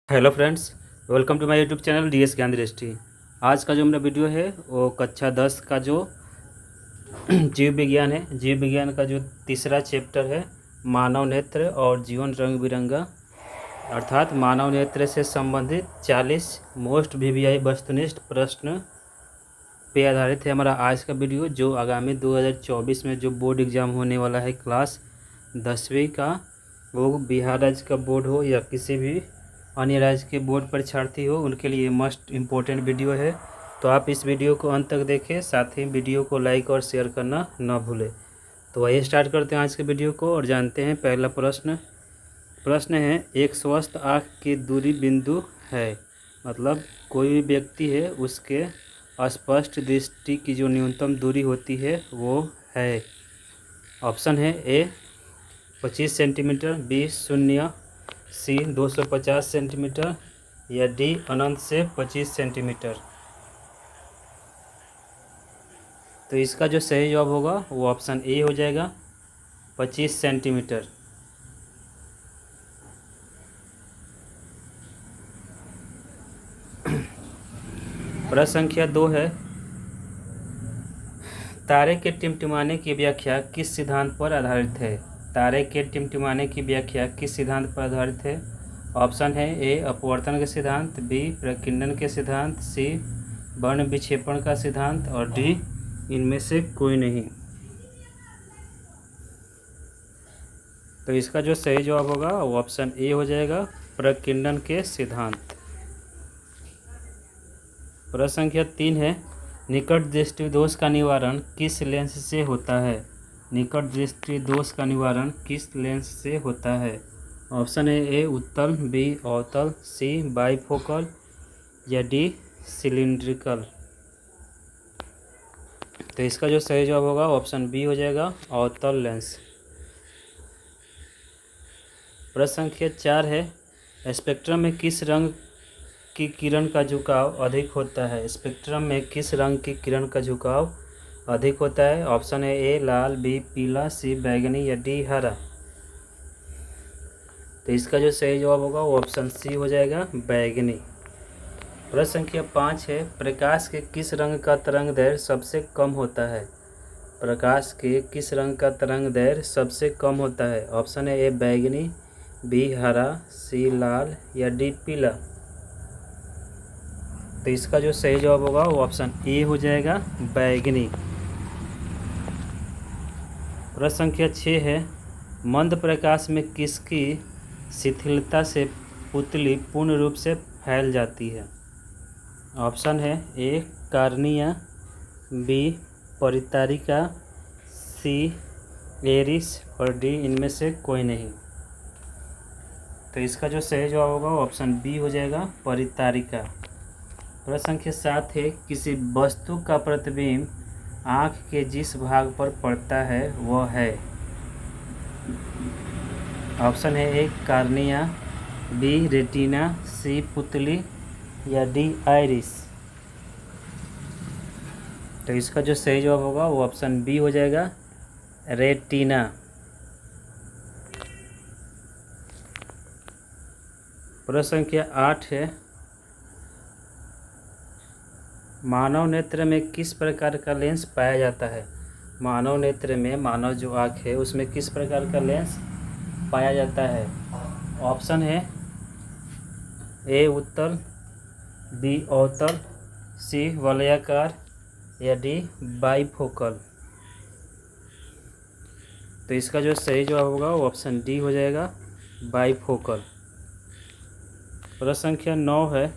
Hello friends, welcome to my YouTube channel DS Gyan Drishti. आज का जो मेरा वीडियो है वो कक्षा 10 का जो जीव विज्ञान है, जीव विज्ञान का जो तीसरा चैप्टर है मानव नेत्र और जीवन रंग बिरंगा, अर्थात मानव नेत्र से संबंधित 40 मोस्ट वीवीआई वस्तुनिष्ठ प्रश्न पे आधारित है हमारा आज का वीडियो। जो आगामी 2024 में जो बोर्ड एग्ज़ाम होने वाला है क्लास 10वीं का, वो बिहार राज्य का बोर्ड हो या किसी भी अन्य राज्य के बोर्ड परीक्षार्थी हो, उनके लिए मस्ट इम्पोर्टेंट वीडियो है। तो आप इस वीडियो को अंत तक देखें, साथ ही वीडियो को लाइक और शेयर करना न भूलें। तो वही स्टार्ट करते हैं आज के वीडियो को और जानते हैं पहला प्रश्न है, एक स्वस्थ आँख की दूरी बिंदु है, मतलब कोई भी व्यक्ति है उसके स्पष्ट दृष्टि की जो न्यूनतम दूरी होती है वो है। ऑप्शन है ए 25 सेंटीमीटर, बी 0, सी 250 सेंटीमीटर या डी अनंत से 25 सेंटीमीटर। तो इसका जो सही जवाब होगा वो ऑप्शन ए हो जाएगा, 25 सेंटीमीटर। प्रश्न संख्या 2 है, तारे के टिमटिमाने की व्याख्या किस सिद्धांत पर आधारित है? तारे के टिमटिमाने की व्याख्या किस सिद्धांत पर आधारित है? ऑप्शन है ए अपवर्तन के सिद्धांत, बी प्रकीर्णन के सिद्धांत, सी वर्ण विक्षेपण का सिद्धांत और डी इनमें से कोई नहीं। तो इसका जो सही जवाब होगा वो ऑप्शन ए हो जाएगा, प्रकीर्णन के सिद्धांत। प्रश्न संख्या 3 है, निकट दृष्टि दोष का निवारण किस लेंस से होता है? निकट दृष्टि दोष का निवारण किस लेंस से होता है? ऑप्शन है ए उत्तल, बी अवतल, सी बाइफोकल या डी सिलिंड्रिकल। तो इसका जो सही जवाब होगा ऑप्शन बी हो जाएगा, अवतल लेंस। प्रश्न संख्या 4 है, स्पेक्ट्रम में किस रंग की किरण का झुकाव अधिक होता है? स्पेक्ट्रम में किस रंग की किरण का झुकाव अधिक होता है? ऑप्शन है ए लाल, बी पीला, सी बैगनी या डी हरा। तो इसका जो सही जवाब होगा वो ऑप्शन सी हो जाएगा, बैगनी। प्रश्न संख्या 5 है, प्रकाश के किस रंग का तरंग दैर्ध्य सबसे कम होता है? प्रकाश के किस रंग का तरंग दैर्ध्य सबसे कम होता है? ऑप्शन है ए बैगनी, बी हरा, सी लाल या डी पीला। तो इसका जो सही जवाब होगा वो ऑप्शन ए हो जाएगा, बैगनी। प्रश्न संख्या 6 है, मंद प्रकाश में किसकी शिथिलता से पुतली पूर्ण रूप से फैल जाती है? ऑप्शन है ए कार्निया, बी परितारिका, सी एरिस और डी इनमें से कोई नहीं। तो इसका जो सही जवाब होगा वो ऑप्शन बी हो जाएगा, परितारिका। प्रश्न संख्या 7 है, किसी वस्तु का प्रतिबिंब आँख के जिस भाग पर पड़ता है वह है? ऑप्शन है ए कार्निया, बी रेटिना, सी पुतली या डी आइरिस। तो इसका जो सही जवाब होगा वो ऑप्शन बी हो जाएगा, रेटिना। प्रश्न संख्या 8 है, मानव नेत्र में किस प्रकार का लेंस पाया जाता है? मानव नेत्र में, मानव जो आँख है उसमें किस प्रकार का लेंस पाया जाता है? ऑप्शन है ए उत्तल, बी अवतल, सी वलयाकार या डी बाइफोकल। तो इसका जो सही जवाब होगा वो ऑप्शन डी हो जाएगा, बाइफोकल। प्रश्न संख्या 9 है,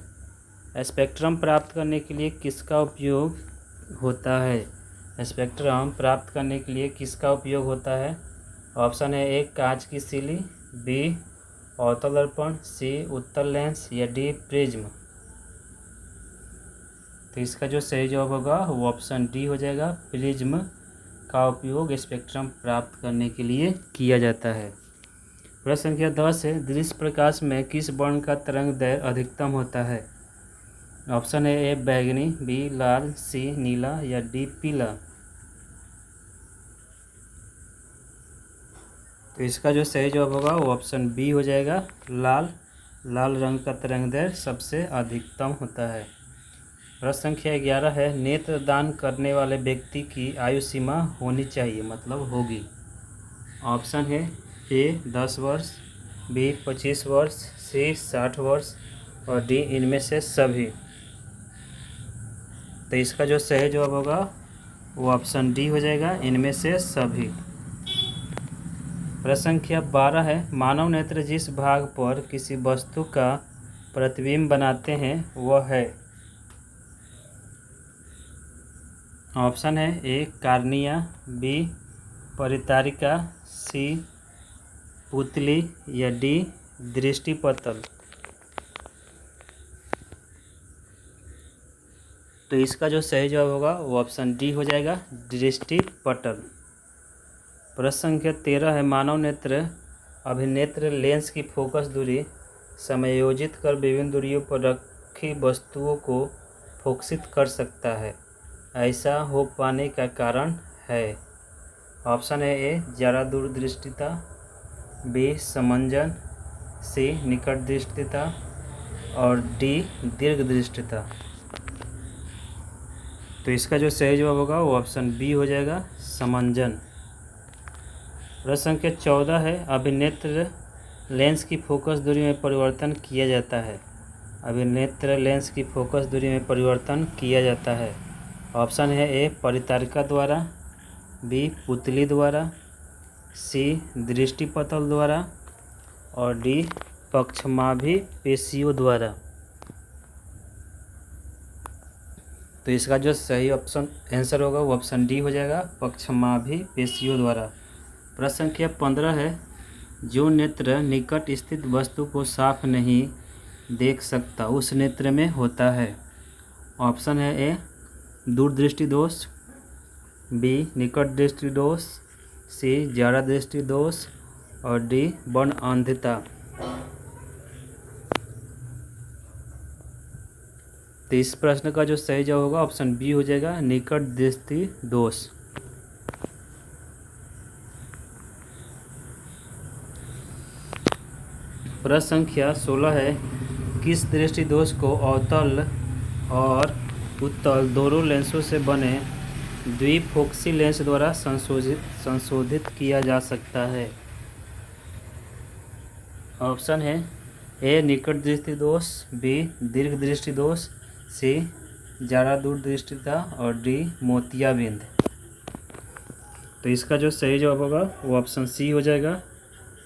स्पेक्ट्रम प्राप्त करने के लिए किसका उपयोग होता है? स्पेक्ट्रम प्राप्त करने के लिए किसका उपयोग होता है? ऑप्शन है ए कांच की सिली, बी अवतल दर्पण, सी उत्तल लेंस या डी प्रिज्म। तो इसका जो सही जवाब होगा वो ऑप्शन डी हो जाएगा, प्रिज्म का उपयोग स्पेक्ट्रम प्राप्त करने के लिए किया जाता है। प्रश्न संख्या 10 है, दृश्य प्रकाश में किस वर्ण का तरंग दैर्ध्य अधिकतम होता है? ऑप्शन है ए बैगनी, बी लाल, सी नीला या डी पीला। तो इसका जो सही जवाब होगा वो ऑप्शन बी हो जाएगा, लाल लाल रंग का तरंगदैर्घ्य सबसे अधिकतम होता है। प्रश्न संख्या 11 है, नेत्र दान करने वाले व्यक्ति की आयु सीमा होनी चाहिए, मतलब होगी। ऑप्शन है ए 10 वर्ष, बी 25 वर्ष, सी 60 वर्ष और डी इनमें से सभी। तो इसका जो सही जवाब होगा वो ऑप्शन डी हो जाएगा, इनमें से सभी। प्रश्न संख्या 12 है, मानव नेत्र जिस भाग पर किसी वस्तु का प्रतिबिंब बनाते हैं वह है। ऑप्शन है ए कार्निया, बी परितारिका, सी पुतली या डी दृष्टिपटल। तो इसका जो सही जवाब होगा वो ऑप्शन डी हो जाएगा, दृष्टिपटल। प्रश्न संख्या 13 है, मानव नेत्र अभिनेत्र लेंस की फोकस दूरी समायोजित कर विभिन्न दूरियों पर रखी वस्तुओं को फोकसित कर सकता है। ऐसा हो पाने का कारण है। ऑप्शन है ए ज़्यादा दूरदृष्टिता, बी समंजन, सी निकट दृष्टिता और डी दीर्घदृष्टिता। तो इसका जो सही जवाब होगा वो ऑप्शन बी हो जाएगा, समंजन। प्रश्न संख्या 14 है, अभिनेत्र लेंस की फोकस दूरी में परिवर्तन किया जाता है। अभिनेत्र लेंस की फोकस दूरी में परिवर्तन किया जाता है। ऑप्शन है ए परितारिका द्वारा, बी पुतली द्वारा, सी दृष्टिपटल द्वारा और डी पक्षमाभी पेशियों द्वारा। तो इसका जो सही ऑप्शन आंसर होगा वो ऑप्शन डी हो जाएगा, पक्षमाभी पेशियों द्वारा। प्रश्न संख्या 15 है, जो नेत्र निकट स्थित वस्तु को साफ नहीं देख सकता उस नेत्र में होता है। ऑप्शन है ए दूरदृष्टि दोष, बी निकट दृष्टि दोष, सी ज़्यादा दृष्टि दोष और डी वर्ण अंधता। तो इस प्रश्न का जो सही जवाब होगा ऑप्शन बी हो जाएगा, निकट दृष्टि दोष। प्रश्न संख्या 16 है, किस दृष्टि दोष को अवतल और उत्तल दोनों लेंसों से बने द्विफोक्सी लेंस द्वारा संशोधित किया जा सकता है। ऑप्शन है ए निकट दृष्टि दोष, बी दीर्घ दृष्टि दोष, सी ज़्यादा दूरदृष्टिता और डी मोतियाबिंद। तो इसका जो सही जवाब होगा वो ऑप्शन सी हो जाएगा,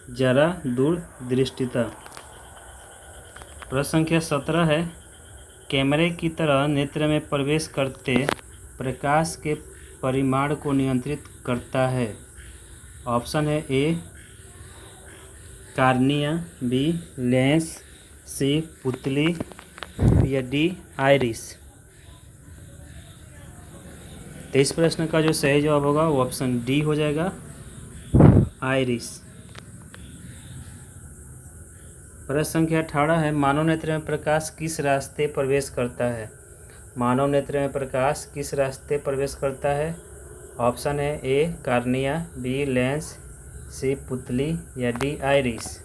ज़्यादा दूरदृष्टिता। प्रश्न संख्या 17 है, कैमरे की तरह नेत्र में प्रवेश करते प्रकाश के परिमाण को नियंत्रित करता है। ऑप्शन है ए कार्निया, बी लेंस, सी पुतली या डी आइरिस। तो इस प्रश्न का जो सही जवाब होगा वो ऑप्शन डी हो जाएगा, आइरिस। प्रश्न संख्या 18 है, मानव नेत्र में प्रकाश किस रास्ते प्रवेश करता है। मानव नेत्र में प्रकाश किस रास्ते प्रवेश करता है। ऑप्शन है ए कार्निया, बी लेंस, सी पुतली या डी आइरिस।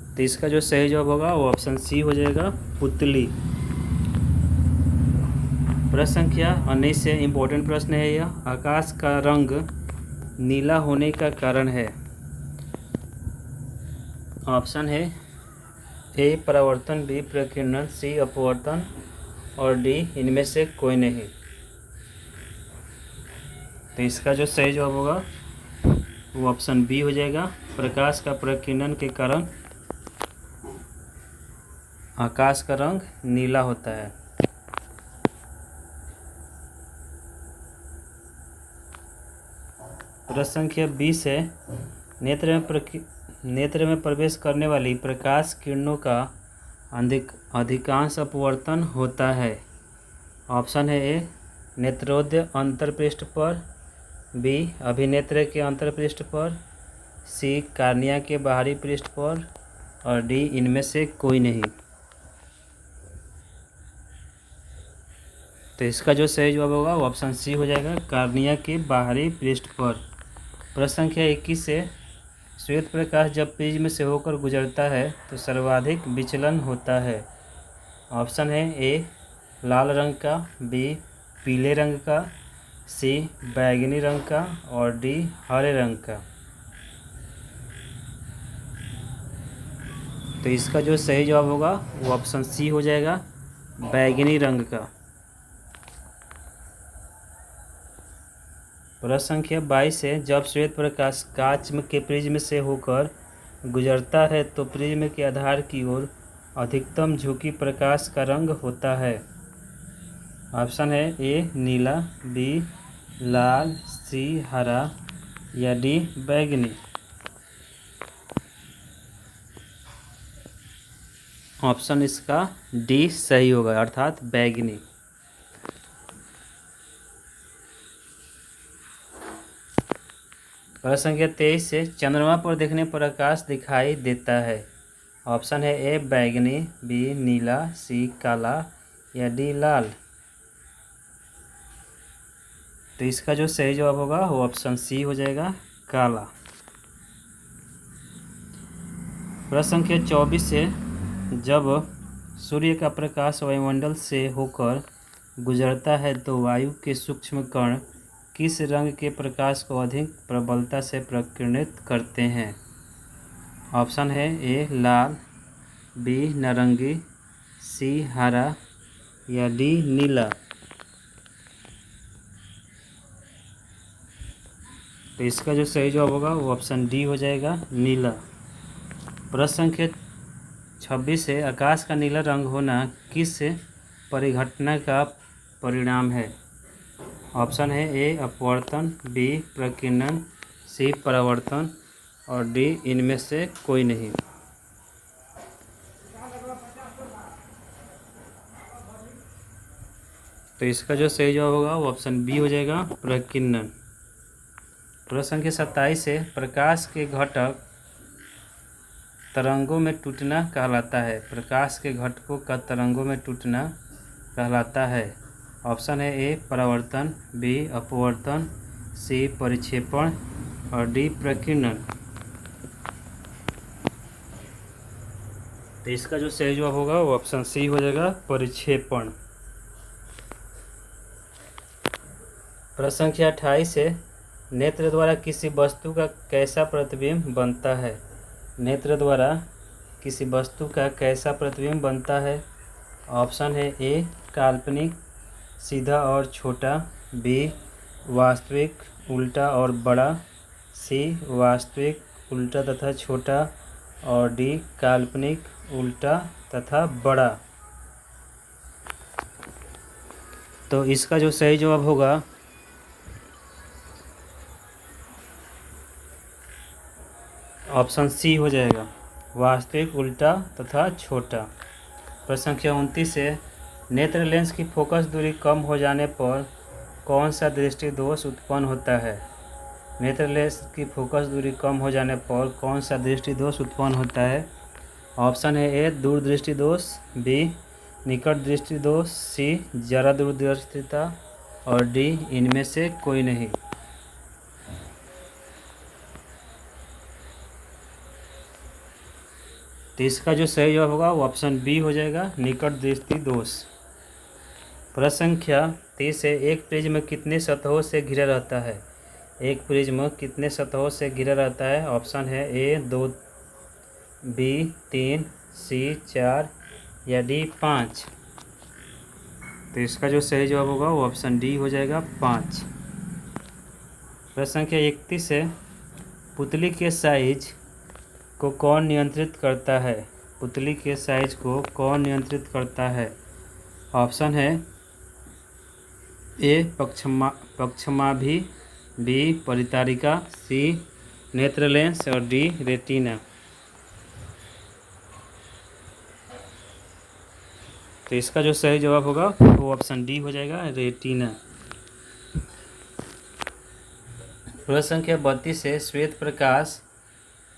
तो इसका जो सही जवाब होगा वो ऑप्शन सी हो जाएगा, पुतली। प्रश्न संख्या 19 से इम्पोर्टेंट प्रश्न है यह, आकाश का रंग नीला होने का कारण है। ऑप्शन है ए परावर्तन, बी प्रकीर्णन, सी अपवर्तन और डी इनमें से कोई नहीं। तो इसका जो सही जवाब होगा वो ऑप्शन बी हो जाएगा, प्रकाश का प्रकीर्णन के कारण आकाश का रंग नीला होता है। प्रश्न संख्या 20 है, नेत्र में प्रवेश करने वाली प्रकाश किरणों का अधिकांश अपवर्तन होता है। ऑप्शन है ए नेत्रोदय अंतरपृष्ठ पर, बी अभिनेत्र के अंतरपृष्ठ पर, सी कार्निया के बाहरी पृष्ठ पर और डी इनमें से कोई नहीं। तो इसका जो सही जवाब होगा वो ऑप्शन सी हो जाएगा, कार्निया के बाहरी पृष्ठ पर। प्रश्न संख्या 21 से श्वेत प्रकाश जब प्रिज्म से होकर गुजरता है तो सर्वाधिक विचलन होता है। ऑप्शन है ए लाल रंग का, बी पीले रंग का, सी बैंगनी रंग का और डी हरे रंग का। तो इसका जो सही जवाब होगा वो ऑप्शन सी हो जाएगा, बैंगनी रंग का। प्रश्न संख्या 22 है जब श्वेत प्रकाश कांच के प्रिज्म से होकर गुजरता है तो प्रिज्म के आधार की ओर अधिकतम झुकी प्रकाश का रंग होता है। ऑप्शन है ए नीला, बी लाल, सी हरा या डी बैंगनी। ऑप्शन इसका डी सही होगा, अर्थात बैंगनी। प्रश्न संख्या 23 से चंद्रमा पर देखने पर आकाश दिखाई देता है। ऑप्शन है ए बैंगनी, बी नीला, सी काला या डी लाल। तो इसका जो सही जवाब होगा वो ऑप्शन सी हो जाएगा, काला। प्रश्न संख्या 24 से जब सूर्य का प्रकाश वायुमंडल से होकर गुजरता है तो वायु के सूक्ष्म कण किस रंग के प्रकाश को अधिक प्रबलता से प्रकीर्णित करते हैं। ऑप्शन है ए लाल, बी नारंगी, सी हरा या डी नीला। तो इसका जो सही जवाब होगा वो ऑप्शन डी हो जाएगा, नीला। प्रश्न संख्या 26 है आकाश का नीला रंग होना किस परिघटना का परिणाम है। ऑप्शन है ए अपवर्तन, बी प्रकीर्णन, सी परावर्तन और डी इनमें से कोई नहीं। तो इसका जो सही जवाब होगा वो ऑप्शन बी हो जाएगा, प्रकीर्णन। प्रश्न संख्या 27 है प्रकाश के घटक तरंगों में टूटना कहलाता है। प्रकाश के घटकों का तरंगों में टूटना कहलाता है। ऑप्शन है ए परावर्तन, बी अपवर्तन, सी परिक्षेपण और डी प्रकीर्णन। तो इसका जो सही जवाब होगा वो ऑप्शन सी हो जाएगा, परिक्षेपण। प्रश्न संख्या 28 है नेत्र द्वारा किसी वस्तु का कैसा प्रतिबिंब बनता है। नेत्र द्वारा किसी वस्तु का कैसा प्रतिबिंब बनता है। ऑप्शन है ए काल्पनिक, सीधा और छोटा, बी वास्तविक, उल्टा और बड़ा, सी वास्तविक, उल्टा तथा छोटा और डी काल्पनिक, उल्टा तथा बड़ा। तो इसका जो सही जवाब होगा ऑप्शन सी हो जाएगा, वास्तविक, उल्टा तथा छोटा। प्रश्न संख्या 29 है नेत्र लेंस की फोकस दूरी कम हो जाने पर कौन सा दृष्टि दोष उत्पन्न होता है। नेत्र लेंस की फोकस दूरी कम हो जाने पर कौन सा दृष्टि दोष उत्पन्न होता है। ऑप्शन है ए दूरदृष्टि दोष, बी निकट दृष्टि दोष, सी जरा दूरदर्शिता और डी इनमें से कोई नहीं। तो इसका जो सही जवाब होगा वो ऑप्शन बी हो जाएगा, निकट दृष्टि दोष। प्रश्न संख्या 30 है एक प्रिज्म कितने सतहों से घिरा रहता है। एक प्रिज्म कितने सतहों से घिरा रहता है। ऑप्शन है ए 2, बी 3, सी 4 या डी 5। तो इसका जो सही जवाब होगा वो ऑप्शन डी हो जाएगा, 5। प्रश्न संख्या 31 है पुतली के साइज को कौन नियंत्रित करता है। पुतली के साइज को कौन नियंत्रित करता है। ऑप्शन है ए पक्षमाभि, बी परितारिका, सी नेत्र लेंस और डी रेटिना। तो इसका जो सही जवाब होगा वो ऑप्शन डी हो जाएगा, रेटिना। प्रश्न संख्या 32 है श्वेत प्रकाश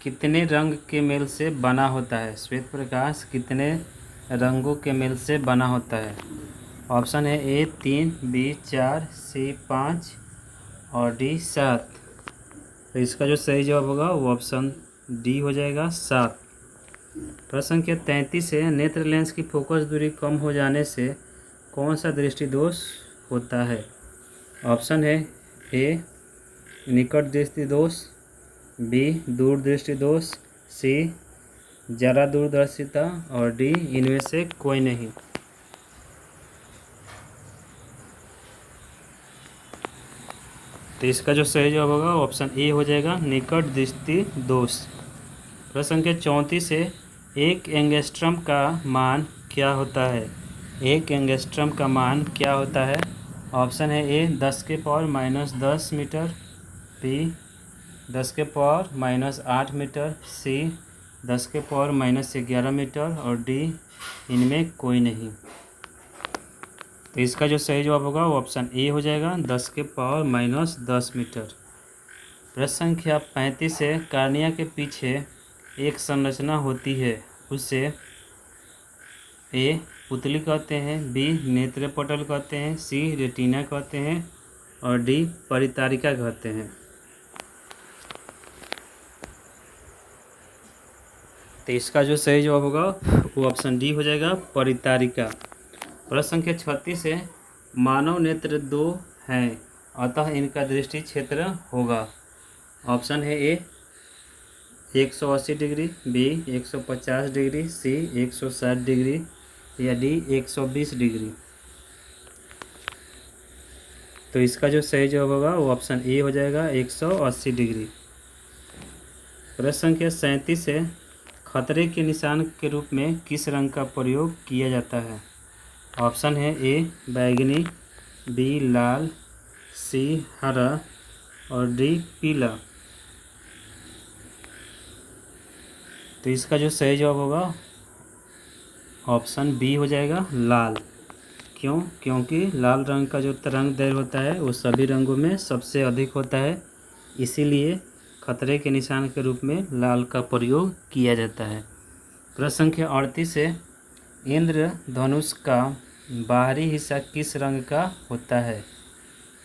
कितने रंग के मेल से बना होता है। श्वेत प्रकाश कितने रंगों के मेल से बना होता है। ऑप्शन है ए 3, बी 4, सी 5 और डी 7। तो इसका जो सही जवाब होगा वो ऑप्शन डी हो जाएगा 7। प्रश्न संख्या 33 है, नेत्र लेंस की फोकस दूरी कम हो जाने से कौन सा दृष्टि दोष होता है? ऑप्शन है ए निकट दृष्टि दोष, बी दूर दृष्टि दोष, सी ज़्यादा दूरदर्शिता और डी इनमें से कोई नहीं। तो इसका जो सही जवाब होगा ऑप्शन ए हो जाएगा निकट दृष्टि दोष। प्रश्न संख्या 34 है, एक एंगस्ट्रम का मान क्या होता है? एक एंगस्ट्रम का मान क्या होता है? ऑप्शन है ए 10⁻⁻10 मीटर, बी 10⁻⁻8 मीटर, सी 10⁻⁻11 मीटर और डी इनमें कोई नहीं। तो इसका जो सही जवाब होगा वो ऑप्शन ए हो जाएगा 10⁻⁻10 मीटर। प्रश्न संख्या 35 है, कार्निया के पीछे एक संरचना होती है, उसे ए पुतली कहते हैं, बी नेत्रपटल कहते हैं, सी रेटिना कहते हैं और डी परितारिका कहते हैं। तो इसका जो सही जवाब होगा वो ऑप्शन डी हो जाएगा परितारिका। प्रश्न संख्या 36 है, मानव नेत्र 2 हैं अतः इनका दृष्टि क्षेत्र होगा। ऑप्शन है ए 180 डिग्री, बी 150 डिग्री, सी 160 डिग्री या डी 120 डिग्री। तो इसका जो सही जवाब होगा वो ऑप्शन ए हो जाएगा 180 डिग्री। प्रश्न संख्या 37 है, खतरे के निशान के रूप में किस रंग का प्रयोग किया जाता है? ऑप्शन है ए बैगनी, बी लाल, सी हरा और डी पीला। तो इसका जो सही जवाब होगा ऑप्शन बी हो जाएगा लाल। क्यों? क्योंकि लाल रंग का जो तरंग दैर्घ्य होता है वो सभी रंगों में सबसे अधिक होता है, इसीलिए खतरे के निशान के रूप में लाल का प्रयोग किया जाता है। प्रश्न संख्या 38 है, इंद्रधनुष का बाहरी हिस्सा किस रंग का होता है?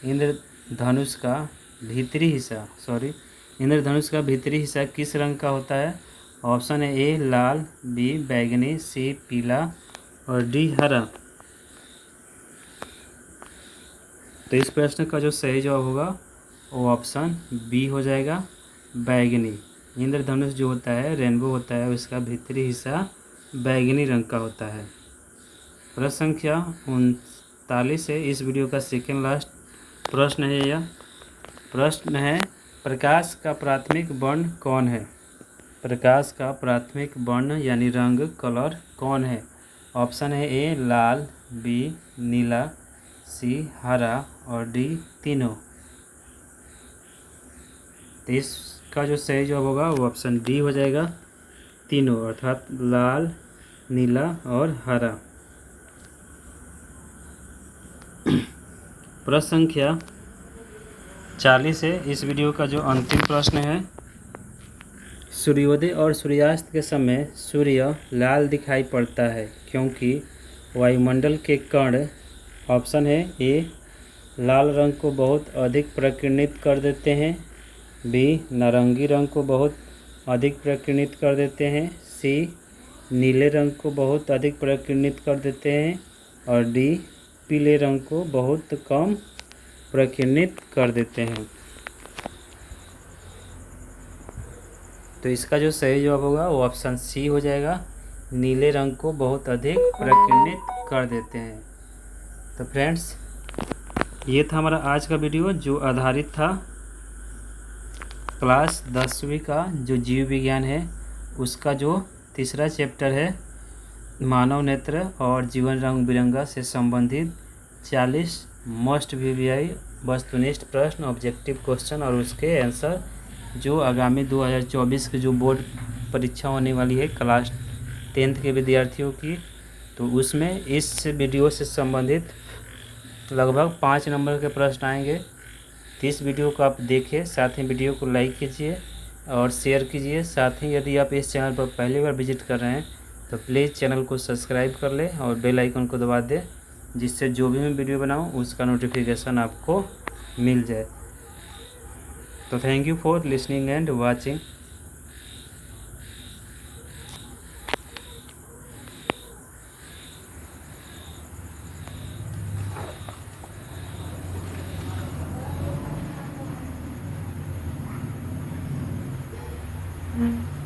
इंद्रधनुष का भीतरी हिस्सा किस रंग का होता है? ऑप्शन है ए लाल, बी बैगनी, सी पीला और डी हरा। तो इस प्रश्न का जो सही जवाब होगा वो ऑप्शन बी हो जाएगा बैगनी। इंद्रधनुष जो होता है रेनबो होता है, उसका भीतरी हिस्सा बैगनी रंग का होता है। प्रश्न संख्या 39 है, इस वीडियो का सेकेंड लास्ट प्रश्न है। यह प्रश्न है, प्रकाश का प्राथमिक वर्ण कौन है? प्रकाश का प्राथमिक वर्ण यानी रंग कलर कौन है? ऑप्शन है ए लाल, बी नीला, सी हरा और डी तीनों। तो इसका जो सही जवाब होगा वो ऑप्शन डी हो जाएगा तीनों, अर्थात लाल, नीला और हरा। प्रश्न संख्या 40 है, इस वीडियो का जो अंतिम प्रश्न है, सूर्योदय और सूर्यास्त के समय सूर्य लाल दिखाई पड़ता है क्योंकि वायुमंडल के कण, ऑप्शन है ए लाल रंग को बहुत अधिक प्रकीर्णित कर देते हैं, बी नारंगी रंग को बहुत अधिक प्रकीर्णित कर देते हैं, सी नीले रंग को बहुत अधिक प्रकीर्णित कर देते हैं और डी पीले रंग को बहुत कम प्रकीर्णित कर देते हैं। तो इसका जो सही जवाब होगा वो ऑप्शन सी हो जाएगा, नीले रंग को बहुत अधिक प्रकीर्णित कर देते हैं। तो फ्रेंड्स, ये था हमारा आज का वीडियो जो आधारित था क्लास 10वीं का जो जीव विज्ञान है उसका जो तीसरा चैप्टर है मानव नेत्र और जीवन रंग बिरंगा से संबंधित 40 मस्ट VVI वस्तुनिष्ठ प्रश्न, ऑब्जेक्टिव क्वेश्चन और उसके आंसर जो आगामी 2024 की जो बोर्ड परीक्षा होने वाली है क्लास 10th के विद्यार्थियों की, तो उसमें इस वीडियो से संबंधित लगभग 5 नंबर के प्रश्न आएंगे। तो इस वीडियो को आप देखिए, साथ ही वीडियो को लाइक कीजिए और शेयर कीजिए। साथ ही यदि आप इस चैनल पर पहली बार विजिट कर रहे हैं तो प्लीज़ चैनल को सब्सक्राइब कर लें और बेल आइकन को दबा दें, जिससे जो भी मैं वीडियो बनाऊं उसका नोटिफिकेशन आपको मिल जाए। तो thank you for listening and watching. Mm.